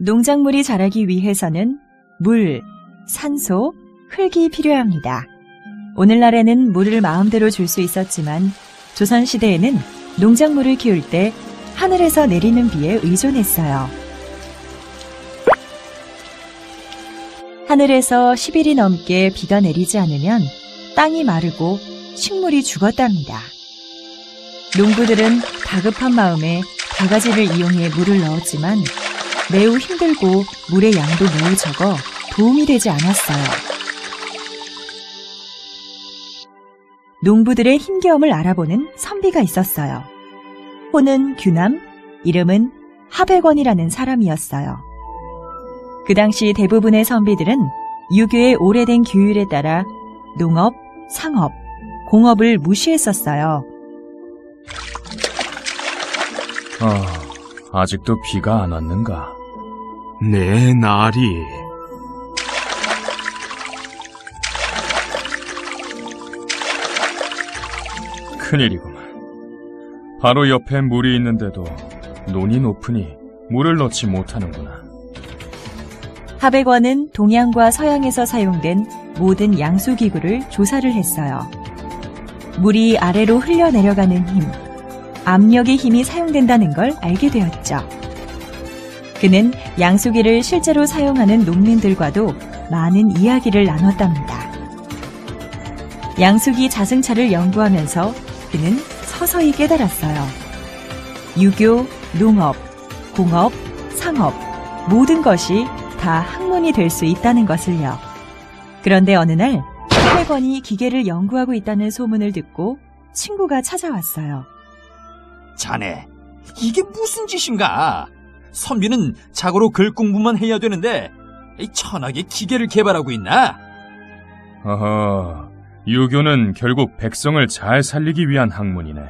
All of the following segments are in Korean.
농작물이 자라기 위해서는 물, 산소, 흙이 필요합니다. 오늘날에는 물을 마음대로 줄 수 있었지만 조선시대에는 농작물을 키울 때 하늘에서 내리는 비에 의존했어요. 하늘에서 10일이 넘게 비가 내리지 않으면 땅이 마르고 식물이 죽었답니다. 농부들은 다급한 마음에 바가지를 이용해 물을 넣었지만 매우 힘들고 물의 양도 매우 적어 도움이 되지 않았어요. 농부들의 힘겨움을 알아보는 선비가 있었어요. 호는 규남, 이름은 하백원이라는 사람이었어요. 그 당시 대부분의 선비들은 유교의 오래된 규율에 따라 농업, 상업, 공업을 무시했었어요. 아직도 비가 안 왔는가? 네, 나리. 큰일이구만. 바로 옆에 물이 있는데도 논이 높으니 물을 넣지 못하는구나. 하백원은 동양과 서양에서 사용된 모든 양수기구를 조사를 했어요. 물이 아래로 흘러내려가는 힘, 압력의 힘이 사용된다는 걸 알게 되었죠. 그는 양수기를 실제로 사용하는 농민들과도 많은 이야기를 나눴답니다. 양수기 자승차를 연구하면서 그는 서서히 깨달았어요. 유교, 농업, 공업, 상업 모든 것이 다 학문이 될 수 있다는 것을요. 그런데 어느 날 하백원이 기계를 연구하고 있다는 소문을 듣고 친구가 찾아왔어요. 자네, 이게 무슨 짓인가? 선비는 자고로 글 공부만 해야 되는데 천하게 기계를 개발하고 있나? 어허, 유교는 결국 백성을 잘 살리기 위한 학문이네.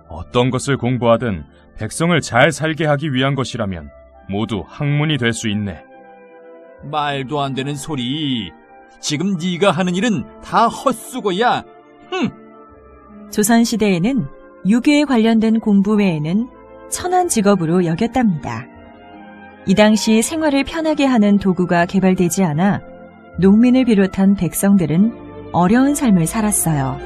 어떤 것을 공부하든 백성을 잘 살게 하기 위한 것이라면 모두 학문이 될 수 있네. 말도 안 되는 소리. 지금 네가 하는 일은 다 헛수고야. 조선시대에는 유교에 관련된 공부 외에는 천한 직업으로 여겼답니다. 이 당시 생활을 편하게 하는 도구가 개발되지 않아 농민을 비롯한 백성들은 어려운 삶을 살았어요.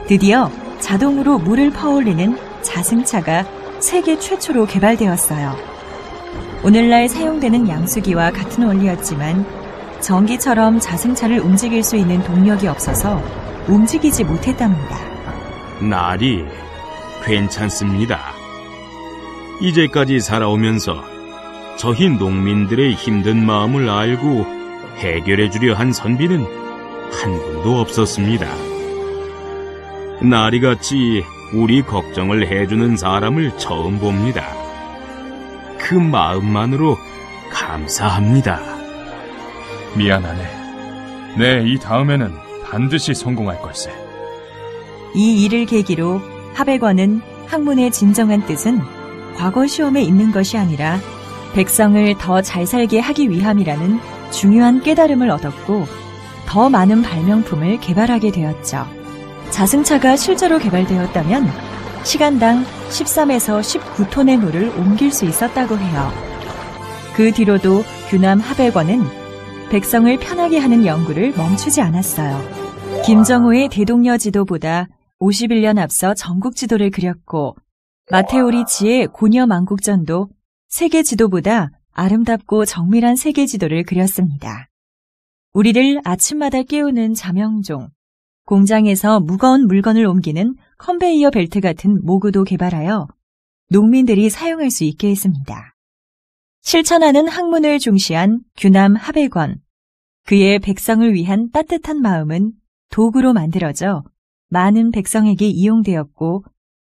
드디어 자동으로 물을 퍼올리는 자승차가 세계 최초로 개발되었어요. 오늘날 사용되는 양수기와 같은 원리였지만 전기처럼 자승차를 움직일 수 있는 동력이 없어서 움직이지 못했답니다. 나리, 괜찮습니다. 이제까지 살아오면서 저희 농민들의 힘든 마음을 알고 해결해주려 한 선비는 한 분도 없었습니다. 나리같이 우리 걱정을 해주는 사람을 처음 봅니다. 그 마음만으로 감사합니다. 미안하네. 네, 이 다음에는 반드시 성공할 걸세. 이 일을 계기로 하백원은 학문의 진정한 뜻은 과거 시험에 있는 것이 아니라 백성을 더 잘 살게 하기 위함이라는 중요한 깨달음을 얻었고 더 많은 발명품을 개발하게 되었죠. 자승차가 실제로 개발되었다면 시간당 13에서 19톤의 물을 옮길 수 있었다고 해요. 그 뒤로도 규남 하백원은 백성을 편하게 하는 연구를 멈추지 않았어요. 김정호의 대동여 지도보다 51년 앞서 전국 지도를 그렸고 마테오 리치의 고녀 만국전도 세계 지도보다 아름답고 정밀한 세계 지도를 그렸습니다. 우리를 아침마다 깨우는 자명종, 공장에서 무거운 물건을 옮기는 컨베이어 벨트 같은 모구도 개발하여 농민들이 사용할 수 있게 했습니다. 실천하는 학문을 중시한 규남 하백원, 그의 백성을 위한 따뜻한 마음은 도구로 만들어져 많은 백성에게 이용되었고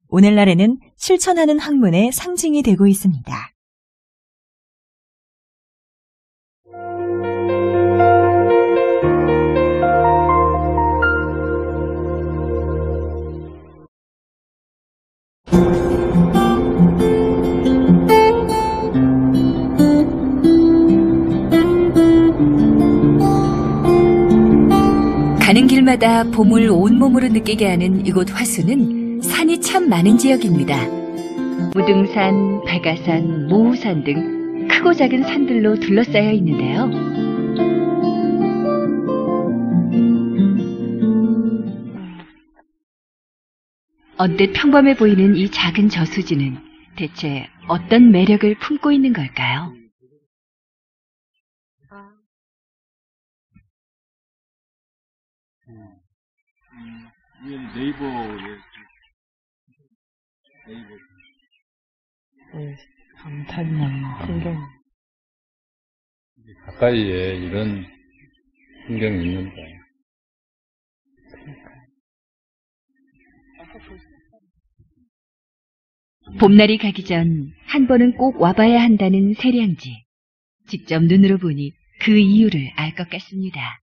오늘날에는 실천하는 학문의 상징이 되고 있습니다. 가는 길마다 봄을 온몸으로 느끼게 하는 이곳 화수는 산이 참 많은 지역입니다. 무등산, 백아산, 모우산 등 큰 크고 작은 산들로 둘러싸여 있는데요. 언뜻 평범해 보이는 이 작은 저수지는 대체 어떤 매력을 품고 있는 걸까요? 감탄만 풍경. 가까이에 이런 풍경이 있는데. 봄날이 가기 전 한 번은 꼭 와봐야 한다는 세량지. 직접 눈으로 보니 그 이유를 알 것 같습니다.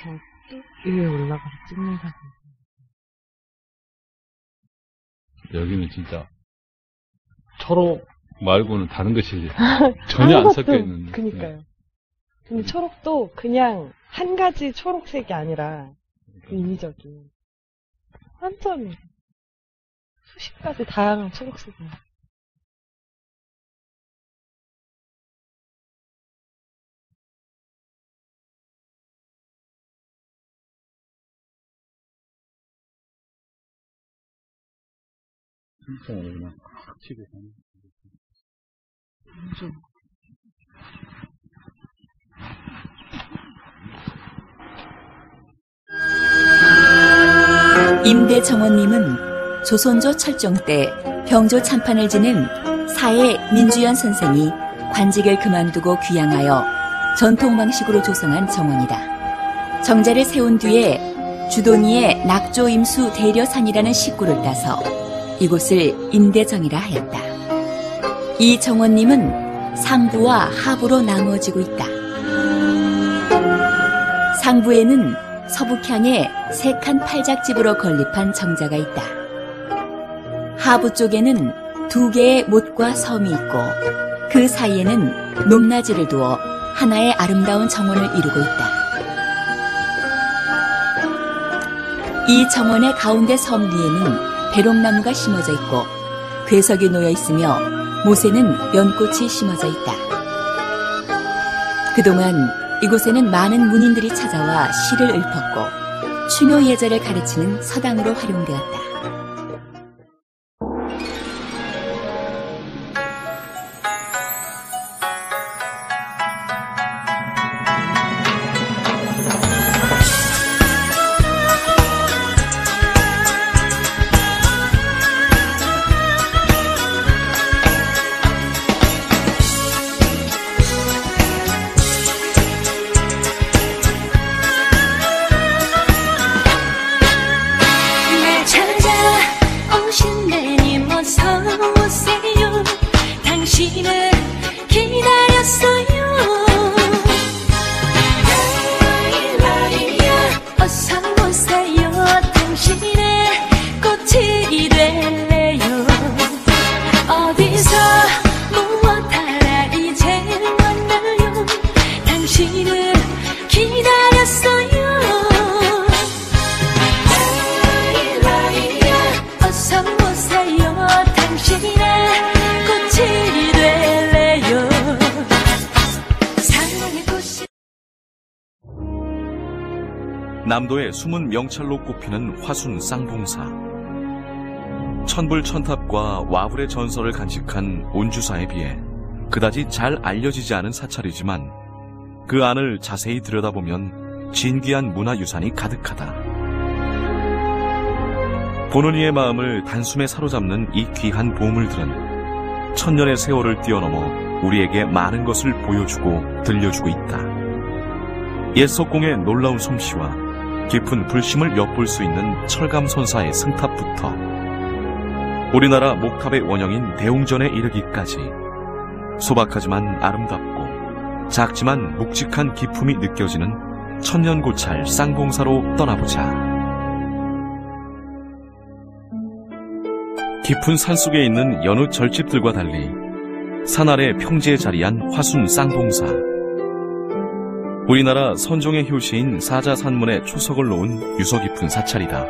저 위에 올라가서 찍는 사진. 여기는 진짜 초록 말고는 다른 것이 전혀 안 섞여 있는. 그니까요. 근데 초록도 그냥 한 가지 초록색이 아니라 인위적인 완전 수십 가지 다양한 초록색이. 진짜 그냥 팍 치고 가는. 임대정원님은 조선조 철종 때 병조 참판을 지낸 사해 민주연 선생이 관직을 그만두고 귀향하여 전통 방식으로 조성한 정원이다. 정자를 세운 뒤에 주돈이의 낙조임수 대려산이라는 식구를 따서 이곳을 임대정이라 하였다. 이 정원님은 상부와 하부로 나누어지고 있다. 상부에는 서북향에 3칸 팔작집으로 건립한 정자가 있다. 하부 쪽에는 2개의 못과 섬이 있고 그 사이에는 높낮이를 두어 하나의 아름다운 정원을 이루고 있다. 이 정원의 가운데 섬 위에는 배롱나무가 심어져 있고 괴석이 놓여 있으며 못에는 연꽃이 심어져 있다. 그동안 이곳에는 많은 문인들이 찾아와 시를 읊었고 추묘 예절을 가르치는 서당으로 활용되었다. 남도의 숨은 명찰로 꼽히는 화순 쌍봉사. 천불천탑과 와불의 전설을 간직한 온주사에 비해 그다지 잘 알려지지 않은 사찰이지만 그 안을 자세히 들여다보면 진귀한 문화유산이 가득하다. 보는 이의 마음을 단숨에 사로잡는 이 귀한 보물들은 천년의 세월을 뛰어넘어 우리에게 많은 것을 보여주고 들려주고 있다. 옛 석공의 놀라운 솜씨와 깊은 불심을 엿볼 수 있는 철감선사의 승탑부터 우리나라 목탑의 원형인 대웅전에 이르기까지 소박하지만 아름답고 작지만 묵직한 기품이 느껴지는 천년고찰 쌍봉사로 떠나보자. 깊은 산속에 있는 여느 절집들과 달리 산 아래 평지에 자리한 화순 쌍봉사. 우리나라 선종의 효시인 사자산문에 초석을 놓은 유서 깊은 사찰이다.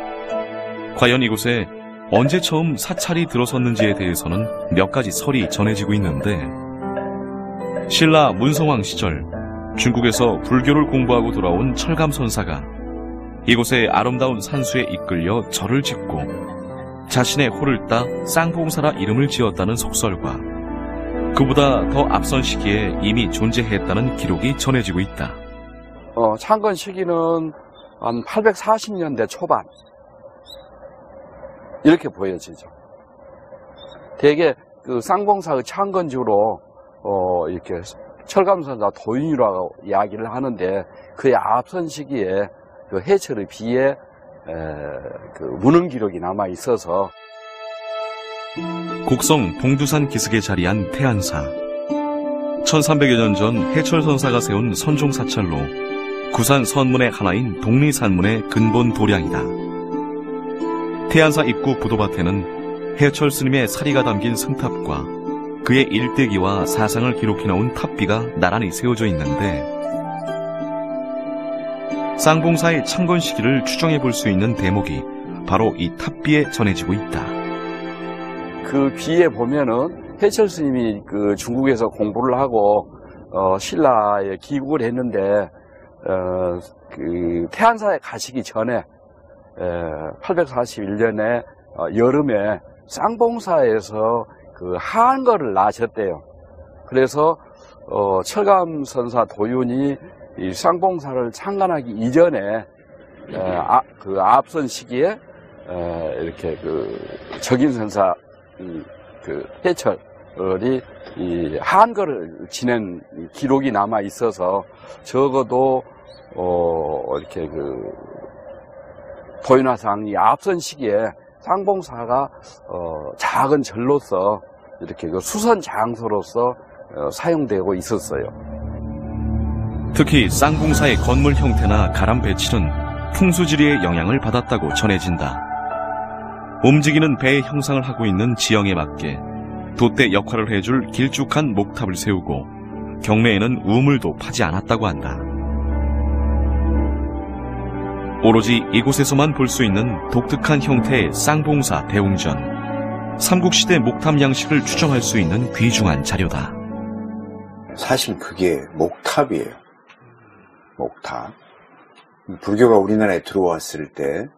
과연 이곳에 언제 처음 사찰이 들어섰는지에 대해서는 몇 가지 설이 전해지고 있는데, 신라 문성왕 시절 중국에서 불교를 공부하고 돌아온 철감선사가 이곳의 아름다운 산수에 이끌려 절을 짓고 자신의 호를 따 쌍봉사라 이름을 지었다는 속설과 그보다 더 앞선 시기에 이미 존재했다는 기록이 전해지고 있다. 창건 시기는 한 840년대 초반 이렇게 보여지죠. 대개 그 쌍봉사의 창건지로 이렇게 철감선사 도인이라고 이야기를 하는데, 그의 앞선 시기에 그 해철의 비에 그 문헌 기록이 남아 있어서 곡성 봉두산 기슭에 자리한 태안사. 1300여 년 전 해철선사가 세운 선종사찰로 구산 선문의 하나인 독리산문의 근본 도량이다. 태안사 입구 부도밭에는 해철 스님의 사리가 담긴 승탑과 그의 일대기와 사상을 기록해놓은 탑비가 나란히 세워져 있는데, 쌍봉사의 창건 시기를 추정해볼 수 있는 대목이 바로 이 탑비에 전해지고 있다. 그 비에 보면은 해철 스님이 그 중국에서 공부를 하고 신라에 귀국을 했는데, 그 태안사에 가시기 전에 841년에 여름에 쌍봉사에서 그 한거를 낳으셨대요. 그래서 철감선사 도윤이 이 쌍봉사를 창간하기 이전에 그 앞선 시기에 이렇게 그 적인선사 그 해철이 이 한거를 지낸 기록이 남아 있어서 적어도 이렇게 그 도윤화상이 앞선 시기에 쌍봉사가 작은 절로서 이렇게 그 수선 장소로서 사용되고 있었어요. 특히 쌍봉사의 건물 형태나 가람 배치는 풍수지리의 영향을 받았다고 전해진다. 움직이는 배의 형상을 하고 있는 지형에 맞게 돛대 역할을 해줄 길쭉한 목탑을 세우고 경내에는 우물도 파지 않았다고 한다. 오로지 이곳에서만 볼 수 있는 독특한 형태의 쌍봉사 대웅전, 삼국시대 목탑 양식을 추정할 수 있는 귀중한 자료다. 사실 그게 목탑이에요. 목탑. 불교가 우리나라에 들어왔을 때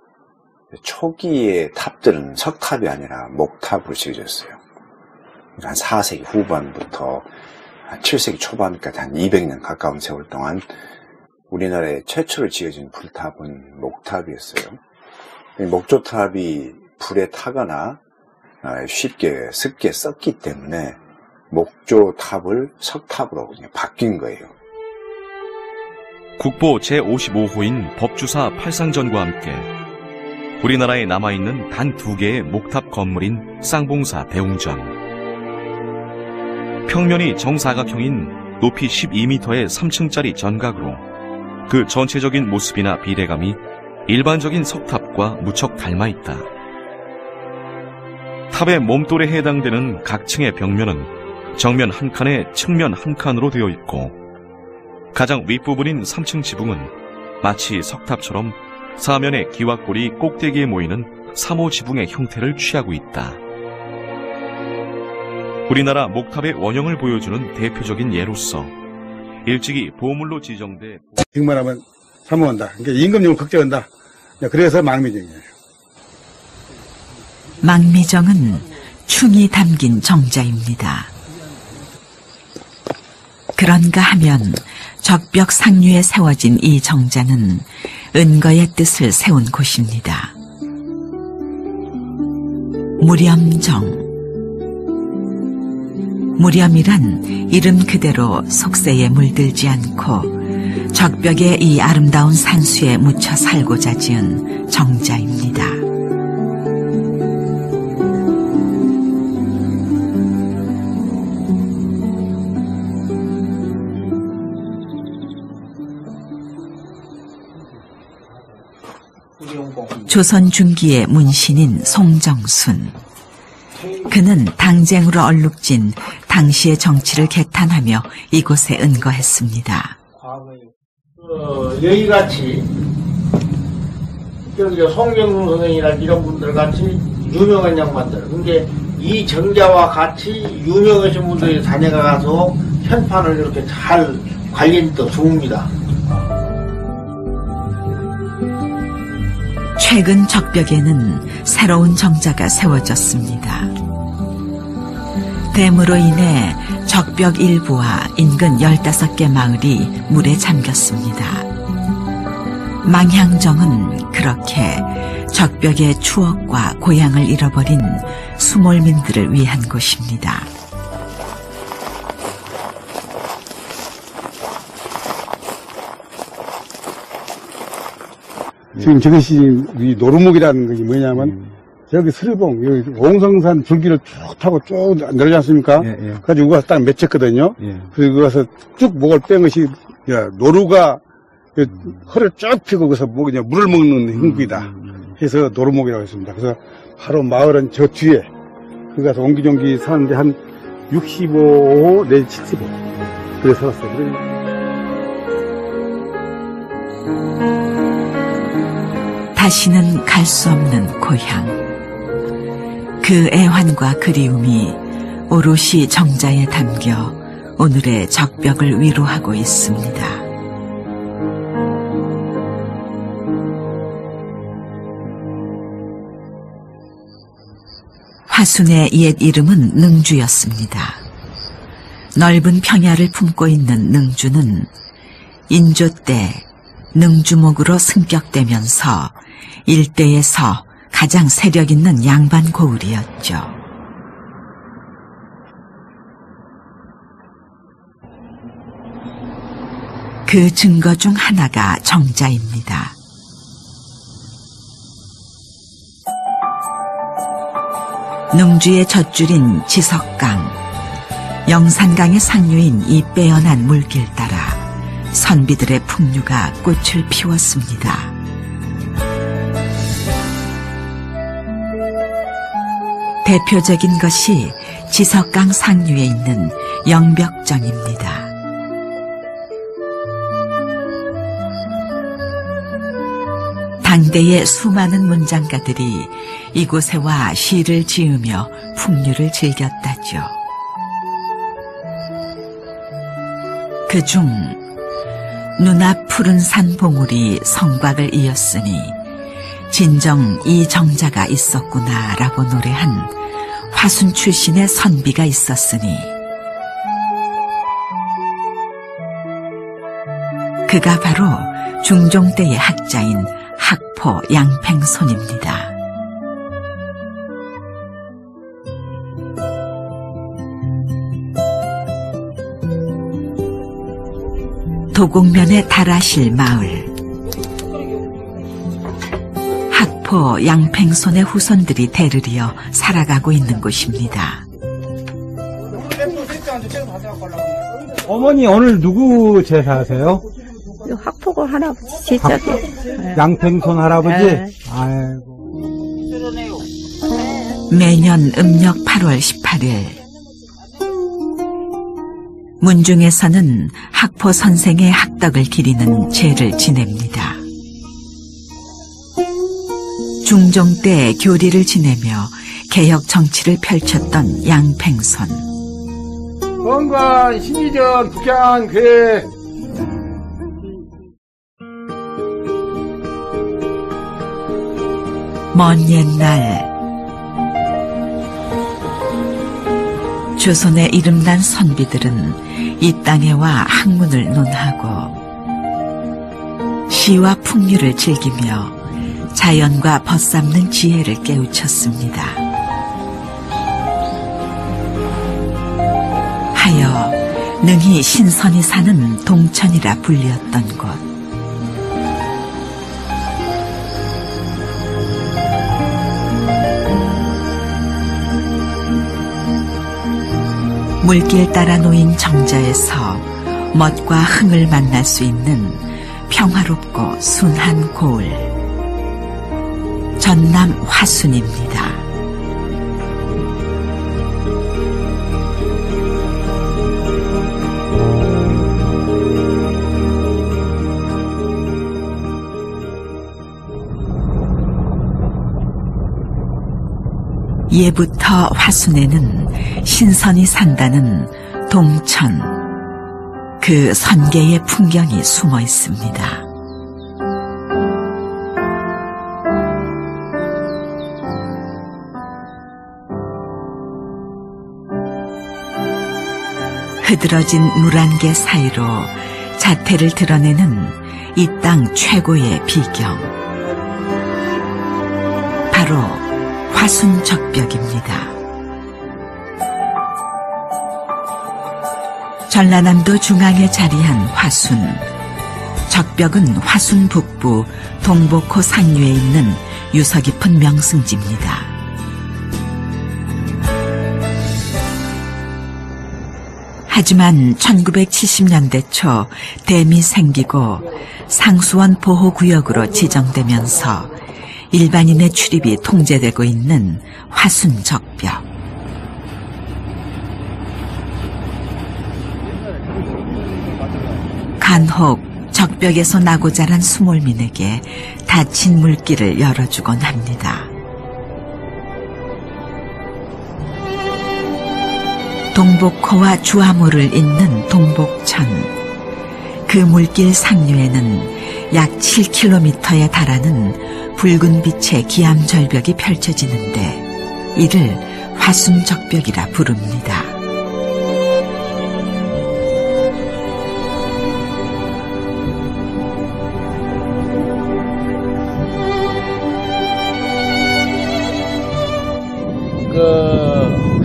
초기의 탑들은 석탑이 아니라 목탑으로 지어졌어요. 한 4세기 후반부터 한 7세기 초반까지 한 200년 가까운 세월 동안 우리나라에 최초로 지어진 불탑은 목탑이었어요. 목조탑이 불에 타거나 쉽게 습기에 썩기 때문에 목조탑을 석탑으로 그냥 바뀐 거예요. 국보 제55호인 법주사 팔상전과 함께 우리나라에 남아있는 단 2개의 목탑 건물인 쌍봉사 대웅전. 평면이 정사각형인 높이 12m의 3층짜리 전각으로 그 전체적인 모습이나 비례감이 일반적인 석탑과 무척 닮아있다. 탑의 몸돌에 해당되는 각 층의 벽면은 정면 한 칸에 측면 한 칸으로 되어 있고, 가장 윗부분인 3층 지붕은 마치 석탑처럼 사면의 기와골이 꼭대기에 모이는 3호 지붕의 형태를 취하고 있다. 우리나라 목탑의 원형을 보여주는 대표적인 예로서 일찍이 보물로 지정돼 빅만하면 사모한다. 그러니까 임금님을 걱정한다. 그래서 망미정이에요. 망미정은 충이 담긴 정자입니다. 그런가 하면 적벽 상류에 세워진 이 정자는 은거의 뜻을 세운 곳입니다. 무렴정. 무렴이란 이름 그대로 속세에 물들지 않고 적벽의 이 아름다운 산수에 묻혀 살고자 지은 정자입니다. 조선 중기의 문신인 송정순. 그는 당쟁으로 얼룩진 당시의 정치를 개탄하며 이곳에 은거했습니다. 여기같이 송정순 선생이나 이런 분들 같이 유명한 양반들. 근데 이 정자와 같이 유명하신 분들이 다녀가서 현판을 이렇게 잘 관리도 좋습니다. 최근 적벽에는 새로운 정자가 세워졌습니다. 댐으로 인해 적벽 일부와 인근 15개 마을이 물에 잠겼습니다. 망향정은 그렇게 적벽의 추억과 고향을 잃어버린 수몰민들을 위한 곳입니다. 지금 저것이 이 노루목이라는 것이 뭐냐면 여기 스리봉, 여기 옹성산 줄기를 쭉 타고 쭉 내려지 않습니까? 그래가지고 가서 딱 맺혔거든요. 그리고 가서 쭉 목을 뺀 것이 노루가 허리를 쭉 펴고 그래서 목이 물을 먹는 형국이다. 해서 노루목이라고 했습니다. 그래서 바로 마을은 저 뒤에 그 가서 옹기종기 사는데 한 65호 내지 70호 그래 살았어요. 다시는 갈 수 없는 고향. 그 애환과 그리움이 오롯이 정자에 담겨 오늘의 적벽을 위로하고 있습니다. 화순의 옛 이름은 능주였습니다. 넓은 평야를 품고 있는 능주는 인조 때 능주목으로 승격되면서 일대에서 가장 세력 있는 양반 고을이었죠. 그 증거 중 하나가 정자입니다. 능주의 젖줄인 지석강, 영산강의 상류인 이 빼어난 물길 따라 선비들의 풍류가 꽃을 피웠습니다. 대표적인 것이 지석강 상류에 있는 영벽정입니다. 당대의 수많은 문장가들이 이곳에 와 시를 지으며 풍류를 즐겼다죠. 그중 눈앞 푸른 산 봉우리 성곽을 이었으니 진정 이 정자가 있었구나라고 노래한 화순 출신의 선비가 있었으니 그가 바로 중종 때의 학자인 학포 양팽손입니다. 도곡면의 다라실 마을. 학포 양팽손의 후손들이 대를 이어 살아가고 있는 곳입니다. 어머니 오늘 누구 제사하세요? 학포고 할아버지 제자들. 양팽손 할아버지? 네. 아이고. 매년 음력 8월 18일 문중에서는 학포 선생의 학덕을 기리는 제를 지냅니다. 중종 때 교리를 지내며 개혁 정치를 펼쳤던 양팽손. 건관 신의전 북향 계획. 먼 옛날 조선의 이름난 선비들은 이 땅에 와 학문을 논하고 시와 풍류를 즐기며 자연과 벗삼는 지혜를 깨우쳤습니다. 하여 능히 신선이 사는 동천이라 불리었던 곳. 물길 따라 놓인 정자에서 멋과 흥을 만날 수 있는 평화롭고 순한 고을. 전남 화순입니다. 예부터 화순에는 신선이 산다는 동천, 그 선계의 풍경이 숨어 있습니다. 흐드러진 물안개 사이로 자태를 드러내는 이 땅 최고의 비경, 바로 화순적벽입니다. 전라남도 중앙에 자리한 화순. 적벽은 화순 북부 동복호 상류에 있는 유서 깊은 명승지입니다. 하지만 1970년대 초 댐이 생기고 상수원 보호구역으로 지정되면서 일반인의 출입이 통제되고 있는 화순 적벽. 간혹 적벽에서 나고 자란 수몰민에게 닫힌 물길을 열어주곤 합니다. 동복호와 주암호를 잇는 동복천. 그 물길 상류에는 약 7km에 달하는 붉은 빛의 기암절벽이 펼쳐지는데 이를 화순적벽이라 부릅니다.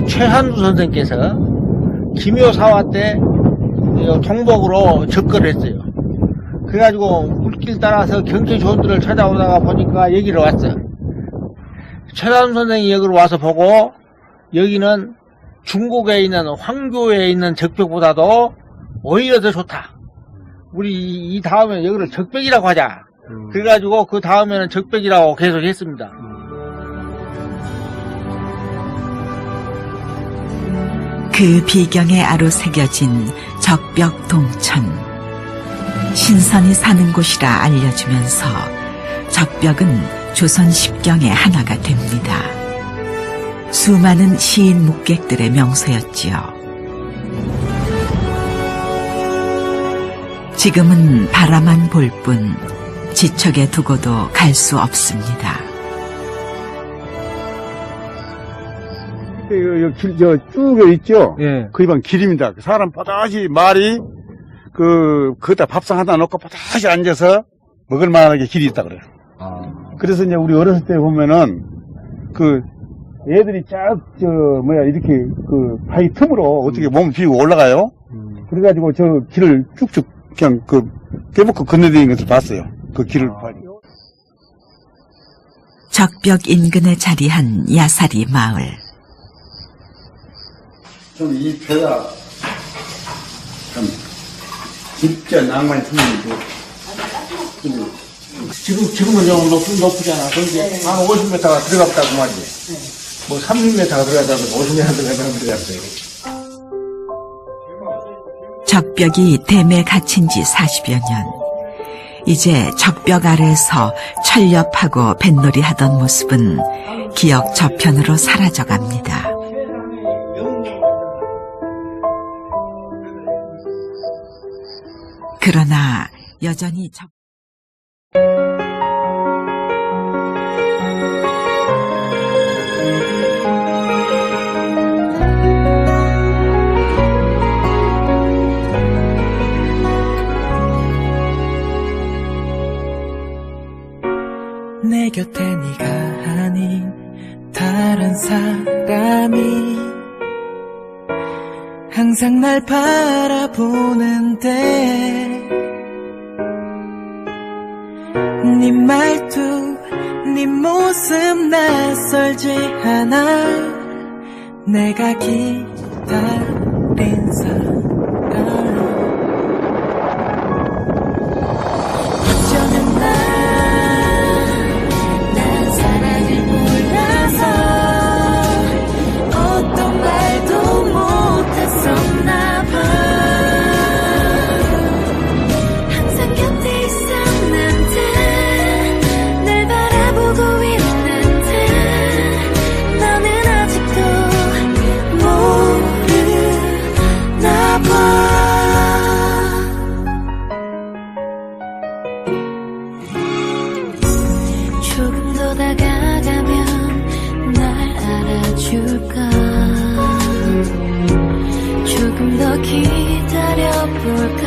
최한두 선생께서 기묘사화 때 동복으로 접근을 했어요. 그래가지고 물길 따라서 경치 좋은 데를 찾아오다가 보니까 여기로 왔어요. 최한두 선생이 여기로 와서 보고 여기는 중국에 있는 황교에 있는 적벽보다도 오히려 더 좋다. 우리 이 다음에 여기를 적벽이라고 하자. 그래가지고 그 다음에는 적벽이라고 계속 했습니다. 그 비경에 아로새겨진 적벽 동천. 신선이 사는 곳이라 알려주면서 적벽은 조선 십경의 하나가 됩니다. 수많은 시인 묵객들의 명소였지요. 지금은 바라만 볼 뿐 지척에 두고도 갈 수 없습니다. 쭉 있죠? 예. 그 입안 길입니다. 사람 뽀다시 말이, 거기다 밥상 하나 놓고 뽀다시 앉아서 먹을 만하게 길이 있다 그래요. 그래서 이제 우리 어렸을 때 보면은, 애들이 이렇게 바위 틈으로 어떻게 몸을 비우고 올라가요? 그래가지고 저 길을 쭉쭉 그냥 깨먹고 건너다니는 것을 봤어요. 그 길을. 적벽 인근에 자리한 야사리 마을. 좀 이 배가 좀 깊죠. 낭만이 틀리고. 지금은 좀 높잖아. 그런데 한 50m가 들어갔다고 말이지. 뭐 30m가 들어갔다고 50m 들어갔어요. 적벽이 댐에 갇힌 지 40여 년. 이제 적벽 아래에서 철렵하고 뱃놀이 하던 모습은 기억 저편으로 사라져갑니다. 그러나 여전히 내 곁에 네가 아닌 다른 사람이 항상 날 바라보는데 네 말투 네 모습 낯설지 않아. 내가 기다린 사람 어쩌면 난 사랑을 몰라서 어떤 말도 못했었나 봐. 항상 곁에 있었는데 날 바라보고 있는데 너는 다가가면 날 알아줄까. 조금 더 기다려볼까.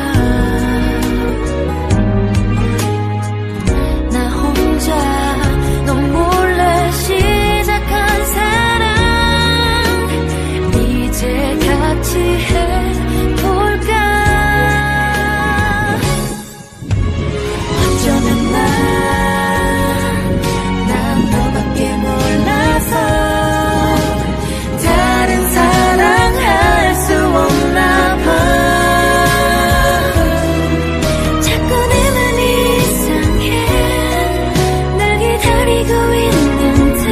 나 혼자 너 몰래 시작한 사랑 이제 같이 해볼까. 어쩌면 난 너밖에 몰라서 다른 사랑할 수 없나 봐. 자꾸 내 맘이 이상해. 날 기다리고 있는데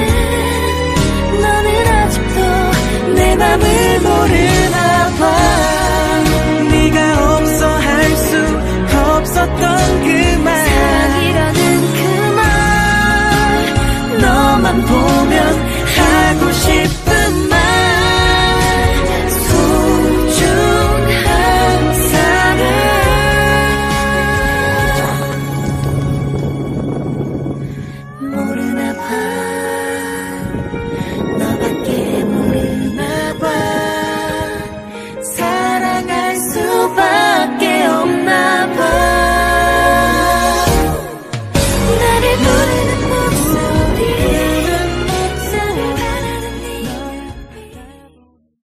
너는 아직도 내 맘을 모르나 봐. 네가 없어 할 수 없었던 그 말, 사랑이라는 그 말 너만 보면 하고 싶은 말. 소중한 사랑 모르나 봐.